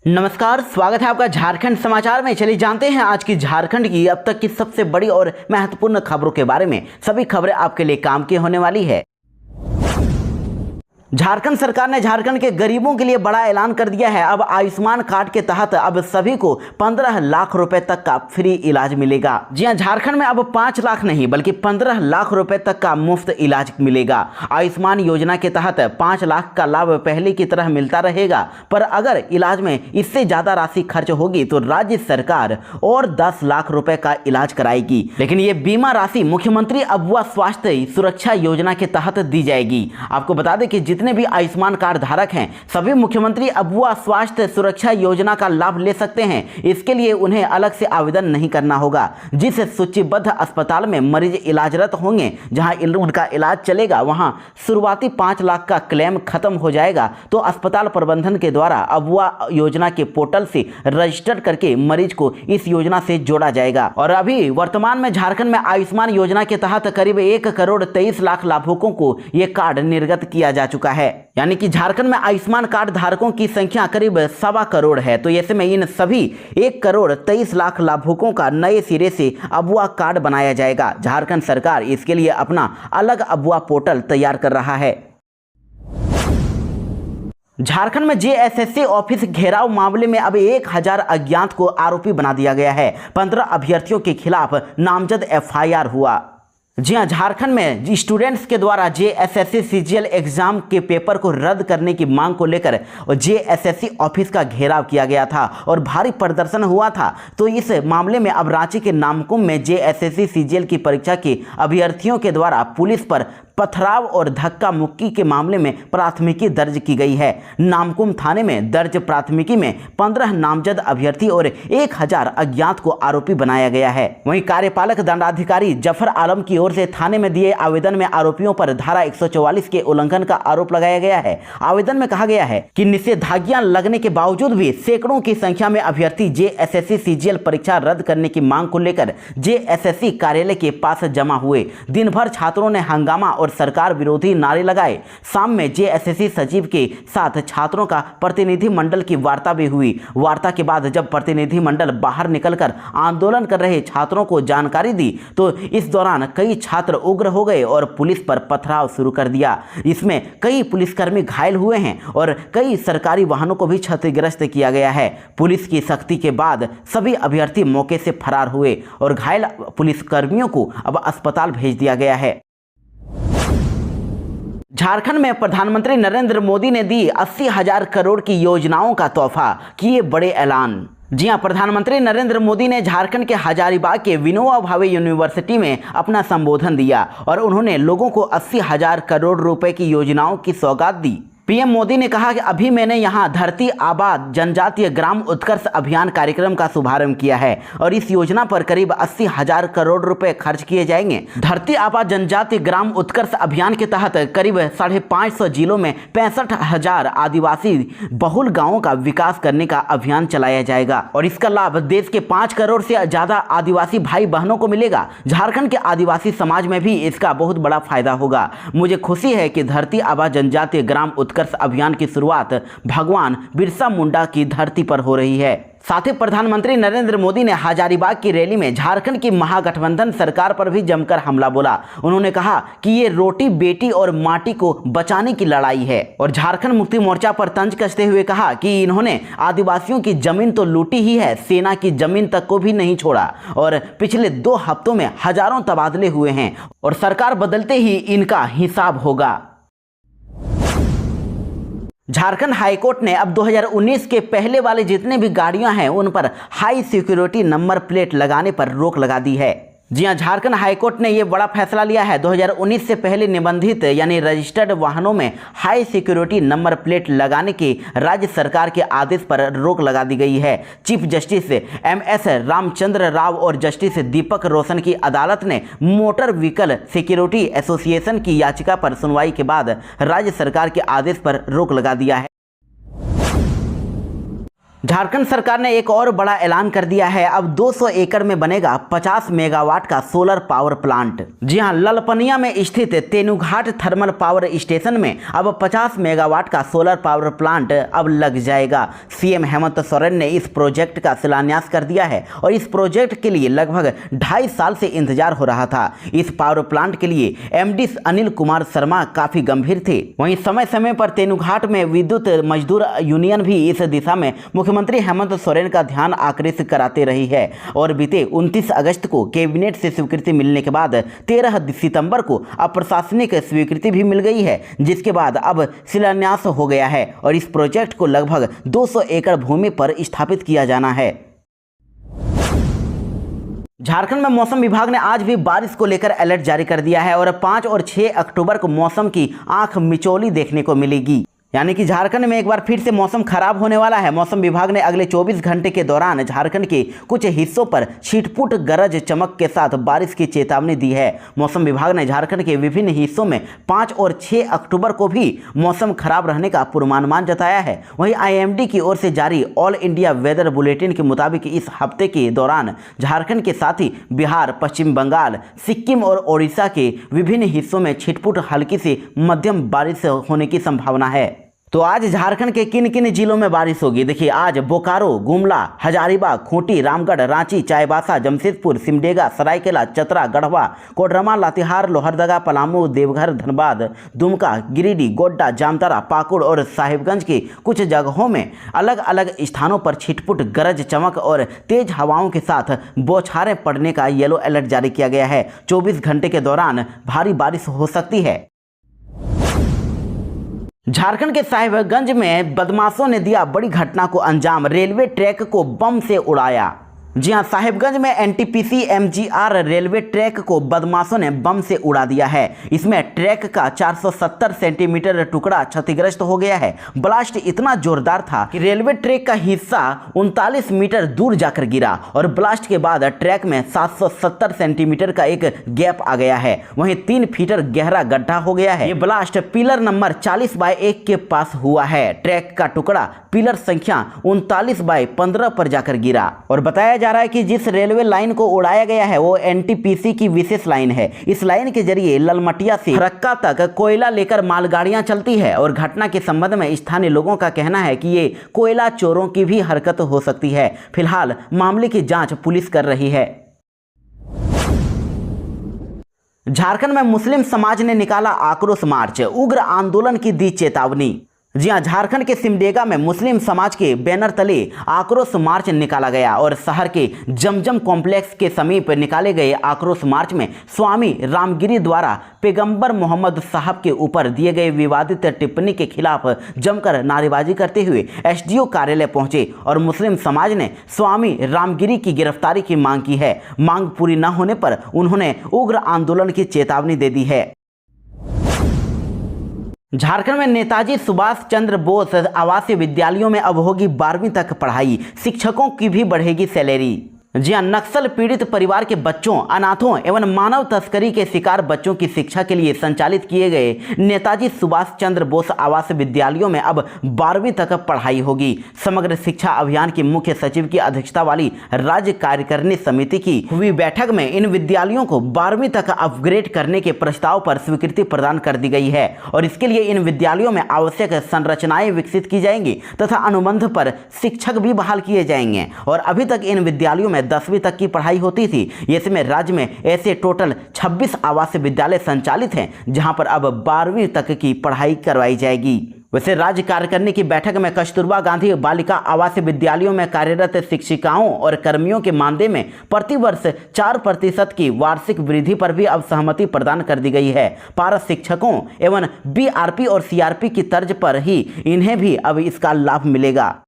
नमस्कार, स्वागत है आपका झारखंड समाचार में। चलिए जानते हैं आज की झारखंड की अब तक की सबसे बड़ी और महत्वपूर्ण खबरों के बारे में। सभी खबरें आपके लिए काम की होने वाली है। झारखंड सरकार ने झारखंड के गरीबों के लिए बड़ा ऐलान कर दिया है। अब आयुष्मान कार्ड के तहत अब सभी को 15 लाख रुपए तक का फ्री इलाज मिलेगा। जी हां, झारखंड में अब 5 लाख नहीं बल्कि 15 लाख रुपए तक का मुफ्त इलाज मिलेगा। आयुष्मान योजना के तहत 5 लाख का लाभ पहले की तरह मिलता रहेगा, पर अगर इलाज में इससे ज्यादा राशि खर्च होगी तो राज्य सरकार और 10 लाख रुपए का इलाज कराएगी। लेकिन ये बीमा राशि मुख्यमंत्री अबुआ स्वास्थ्य सुरक्षा योजना के तहत दी जाएगी। आपको बता दें कि जितने भी आयुष्मान कार्ड धारक हैं सभी मुख्यमंत्री अबुआ स्वास्थ्य सुरक्षा योजना का लाभ ले सकते हैं। इसके लिए उन्हें अलग से आवेदन नहीं करना होगा। जिस सूचीबद्ध अस्पताल में मरीज इलाजरत होंगे, जहां उनका इलाज चलेगा, वहां शुरुआती 5 लाख का क्लेम खत्म हो जाएगा तो अस्पताल प्रबंधन के द्वारा अबुआ योजना के पोर्टल से रजिस्टर करके मरीज को इस योजना से जोड़ा जाएगा। और अभी वर्तमान में झारखंड में आयुष्मान योजना के तहत करीब 1 करोड़ 23 लाख लाभुकों को यह कार्ड निर्गत किया जा चुका है। यानी कि झारखंड में आयुष्मान कार्ड धारकों की संख्या करीब 1.25 करोड़ है। तो ऐसे में इन सभी 1 करोड़ 23 लाख लाभुकों का नए सिरे से अबुआ कार्ड बनाया जाएगा। झारखंड सरकार इसके लिए अपना अलग अबुआ पोर्टल तैयार कर रहा है। झारखंड में जेएसएससी ऑफिस घेराव मामले में अब 1000 अज्ञात को आरोपी बना दिया गया है। 15 अभ्यर्थियों के खिलाफ नामजद एफआईआर हुआ। जी हां, झारखंड में स्टूडेंट्स के द्वारा जेएसएससी सीजीएल एग्जाम के पेपर को रद्द करने की मांग को लेकर जेएसएससी ऑफिस का घेराव किया गया था और भारी प्रदर्शन हुआ था। तो इस मामले में अब रांची के नामकुम में जेएसएससी सीजीएल की परीक्षा के अभ्यर्थियों के द्वारा पुलिस पर पथराव और धक्का मुक्की के मामले में प्राथमिकी दर्ज की गई है। नामकुम थाने में दर्ज प्राथमिकी में 15 नामजद अभ्यर्थी और 1000 अज्ञात को आरोपी बनाया गया है। वहीं कार्यपालक दंडाधिकारी जफर आलम की ओर से थाने में दिए आवेदन में आरोपियों पर धारा 144 के उल्लंघन का आरोप लगाया गया है। आवेदन में कहा गया है कि निषेधाज्ञा लगने के बावजूद भी सैकड़ों की संख्या में अभ्यर्थी जेएसएससी सीजीएल परीक्षा रद्द करने की मांग को लेकर जेएसएससी कार्यालय के पास जमा हुए। दिन भर छात्रों ने हंगामा और सरकार विरोधी नारे लगाए। शाम में जेएसएससी सचिव के साथ छात्रों का प्रतिनिधि मंडल की वार्ता भी हुई। वार्ता के बाद जब प्रतिनिधि मंडल बाहर निकलकर आंदोलन कर रहे छात्रों को जानकारी दी तो इस दौरान कई छात्र उग्र हो गए और पुलिस पर पथराव शुरू कर दिया। इसमें कई पुलिसकर्मी घायल हुए हैं और कई सरकारी वाहनों को भी क्षतिग्रस्त किया गया है। पुलिस की सख्ती के बाद सभी अभ्यर्थी मौके से फरार हुए और घायल पुलिसकर्मियों को अब अस्पताल भेज दिया गया है। झारखंड में प्रधानमंत्री नरेंद्र मोदी ने दी 80,000 करोड़ की योजनाओं का तोहफा, किए बड़े ऐलान। जी हां, प्रधानमंत्री नरेंद्र मोदी ने झारखंड के हजारीबाग के विनोबा भावे यूनिवर्सिटी में अपना संबोधन दिया और उन्होंने लोगों को 80,000 करोड़ रुपए की योजनाओं की सौगात दी। पीएम मोदी ने कहा कि अभी मैंने यहां धरती आबाद जनजातीय ग्राम उत्कर्ष अभियान कार्यक्रम का शुभारंभ किया है और इस योजना पर करीब 80,000 करोड़ रुपए खर्च किए जाएंगे। धरती आबाद जनजातीय ग्राम उत्कर्ष अभियान के तहत करीब 550 जिलों में 65,000 आदिवासी बहुल गांवों का विकास करने का अभियान चलाया जाएगा और इसका लाभ देश के 5 करोड़ से ज्यादा आदिवासी भाई बहनों को मिलेगा। झारखंड के आदिवासी समाज में भी इसका बहुत बड़ा फायदा होगा। मुझे खुशी है कि धरती आबाद जनजातीय ग्राम उत्कर्ष अभियान की शुरुआत भगवान बिरसा मुंडा की धरती पर हो रही है। साथ ही प्रधानमंत्री नरेंद्र मोदी ने हजारीबाग की रैली में झारखंड की महागठबंधन सरकार पर भी जमकर हमला बोला। उन्होंने कहा कि ये रोटी बेटी और माटी को बचाने की लड़ाई है और झारखंड मुक्ति मोर्चा पर तंज कसते हुए कहा कि इन्होंने आदिवासियों की जमीन तो लूटी ही है, सेना की जमीन तक को भी नहीं छोड़ा और पिछले 2 हफ्तों में हजारों तबादले हुए हैं और सरकार बदलते ही इनका हिसाब होगा। झारखंड हाईकोर्ट ने अब 2019 के पहले वाले जितने भी गाड़ियां हैं उन पर हाई सिक्योरिटी नंबर प्लेट लगाने पर रोक लगा दी है। जी हां, झारखंड हाईकोर्ट ने यह बड़ा फैसला लिया है। 2019 से पहले निबंधित यानी रजिस्टर्ड वाहनों में हाई सिक्योरिटी नंबर प्लेट लगाने के राज्य सरकार के आदेश पर रोक लगा दी गई है। Chief justice MS Ramchandra Rao और जस्टिस दीपक रोशन की अदालत ने मोटर व्हीकल सिक्योरिटी एसोसिएशन की याचिका पर सुनवाई के बाद राज्य सरकार के आदेश पर रोक लगा दिया है। झारखंड सरकार ने एक और बड़ा ऐलान कर दिया है। अब 200 एकड़ में बनेगा 50 मेगावाट का सोलर पावर प्लांट। जी हां, ललपनिया में स्थित तेनुघाट थर्मल पावर स्टेशन में अब 50 मेगावाट का सोलर पावर प्लांट अब लग जाएगा। सीएम हेमंत सोरेन ने इस प्रोजेक्ट का शिलान्यास कर दिया है और इस प्रोजेक्ट के लिए लगभग 2.5 साल से इंतजार हो रहा था। इस पावर प्लांट के लिए एमडी अनिल कुमार शर्मा काफी गंभीर थे। वहीं समय समय पर तेनुघाट में विद्युत मजदूर यूनियन भी इस दिशा में मुख्यमंत्री हेमंत सोरेन का ध्यान आकर्षित कराते रही है और बीते 29 अगस्त को कैबिनेट से स्वीकृति मिलने के बाद 13 सितंबर को अप्रशासनिक स्वीकृति भी मिल गई है, जिसके बाद अब शिलान्यास हो गया है और इस प्रोजेक्ट को लगभग 200 एकड़ भूमि पर स्थापित किया जाना है। झारखंड में मौसम विभाग ने आज भी बारिश को लेकर अलर्ट जारी कर दिया है और 5 और 6 अक्टूबर को मौसम की आंख मिचौली देखने को मिलेगी। यानी कि झारखंड में एक बार फिर से मौसम खराब होने वाला है। मौसम विभाग ने अगले 24 घंटे के दौरान झारखंड के कुछ हिस्सों पर छिटपुट गरज चमक के साथ बारिश की चेतावनी दी है। मौसम विभाग ने झारखंड के विभिन्न हिस्सों में 5 और 6 अक्टूबर को भी मौसम खराब रहने का पूर्वानुमान जताया है। वहीं आईएमडी की ओर से जारी ऑल इंडिया वेदर बुलेटिन के मुताबिक इस हफ्ते के दौरान झारखंड के साथ ही बिहार, पश्चिम बंगाल, सिक्किम और ओडिशा के विभिन्न हिस्सों में छिटपुट हल्की से मध्यम बारिश होने की संभावना है। तो आज झारखंड के किन किन जिलों में बारिश होगी? देखिए, आज बोकारो, गुमला, हजारीबाग, खूंटी, रामगढ़, रांची, चाईबासा, जमशेदपुर, सिमडेगा, सरायकेला, चतरा, गढ़वा, कोडरमा, लातेहार, लोहरदगा, पलामू, देवघर, धनबाद, दुमका, गिरिडीह, गोड्डा, जामताड़ा, पाकुड़ और साहिबगंज के कुछ जगहों में अलग अलग स्थानों पर छिटपुट गरज चमक और तेज हवाओं के साथ बौछारें पड़ने का येलो अलर्ट जारी किया गया है। 24 घंटे के दौरान भारी बारिश हो सकती है। झारखंड के साहिबगंज में बदमाशों ने दिया बड़ी घटना को अंजाम, रेलवे ट्रैक को बम से उड़ाया। जी हां, साहिबगंज में एनटीपीसी एमजीआर रेलवे ट्रैक को बदमाशों ने बम से उड़ा दिया है। इसमें ट्रैक का 470 सेंटीमीटर टुकड़ा क्षतिग्रस्त हो गया है। ब्लास्ट इतना जोरदार था कि रेलवे ट्रैक का हिस्सा 39 मीटर दूर जाकर गिरा और ब्लास्ट के बाद ट्रैक में 770 सेंटीमीटर का एक गैप आ गया है। वहीं 3 फीट गहरा गड्ढा हो गया है। ये ब्लास्ट पिलर नंबर 40/1 के पास हुआ है। ट्रैक का टुकड़ा पिलर संख्या 39/15 पर जाकर गिरा और बताया जा रहा है कि जिस रेलवे लाइन को उड़ाया गया है वो एनटीपीसी की विशेष लाइन है। इस लाइन के जरिए ललमटिया से फरक्का तक कोयला लेकर मालगाड़ियां चलती है और घटना के संबंध में स्थानीय लोगों का कहना है कि ये कोयला चोरों की भी हरकत हो सकती है। फिलहाल मामले की जांच पुलिस कर रही है। झारखंड में मुस्लिम समाज ने निकाला आक्रोश मार्च, उग्र आंदोलन की दी चेतावनी। जी हां, झारखंड के सिमडेगा में मुस्लिम समाज के बैनर तले आक्रोश मार्च निकाला गया और शहर के जमजम कॉम्प्लेक्स के समीप निकाले गए आक्रोश मार्च में स्वामी रामगिरी द्वारा पैगंबर मोहम्मद साहब के ऊपर दिए गए विवादित टिप्पणी के खिलाफ जमकर नारेबाजी करते हुए एसडीओ कार्यालय पहुंचे और मुस्लिम समाज ने स्वामी रामगिरी की गिरफ्तारी की मांग की है। मांग पूरी न होने पर उन्होंने उग्र आंदोलन की चेतावनी दे दी है। झारखंड में नेताजी सुभाष चंद्र बोस आवासीय विद्यालयों में अब होगी 12वीं तक पढ़ाई, शिक्षकों की भी बढ़ेगी सैलरी। जी हां, नक्सल पीड़ित परिवार के बच्चों, अनाथों एवं मानव तस्करी के शिकार बच्चों की शिक्षा के लिए संचालित किए गए नेताजी सुभाष चंद्र बोस आवास विद्यालयों में अब 12वीं तक पढ़ाई होगी। समग्र शिक्षा अभियान की मुख्य सचिव की अध्यक्षता वाली राज्य कार्यकारिणी समिति की हुई बैठक में इन विद्यालयों को 12वीं तक अपग्रेड करने के प्रस्ताव पर स्वीकृति प्रदान कर दी गई है और इसके लिए इन विद्यालयों में आवश्यक संरचनाएं विकसित की जाएंगी तथा अनुबंध पर शिक्षक भी बहाल किए जाएंगे। और अभी तक इन विद्यालयों में 10वीं तक की पढ़ाई होती थी। इसमें राज्य में ऐसे टोटल 26 आवासीय विद्यालय संचालित हैं जहां पर अब 12वीं तक की पढ़ाई करवाई जाएगी। वैसे राज्य कार्यकारिणी की बैठक में कस्तूरबा गांधी बालिका आवासीय विद्यालयों में कार्यरत शिक्षिकाओं और कर्मियों के मानदेय में प्रतिवर्ष 4% की वार्षिक वृद्धि पर भी अब सहमति प्रदान कर दी गई है। पारा शिक्षकों एवं बीआरपी और सीआरपी की तर्ज पर ही इन्हें भी अब इसका लाभ मिलेगा।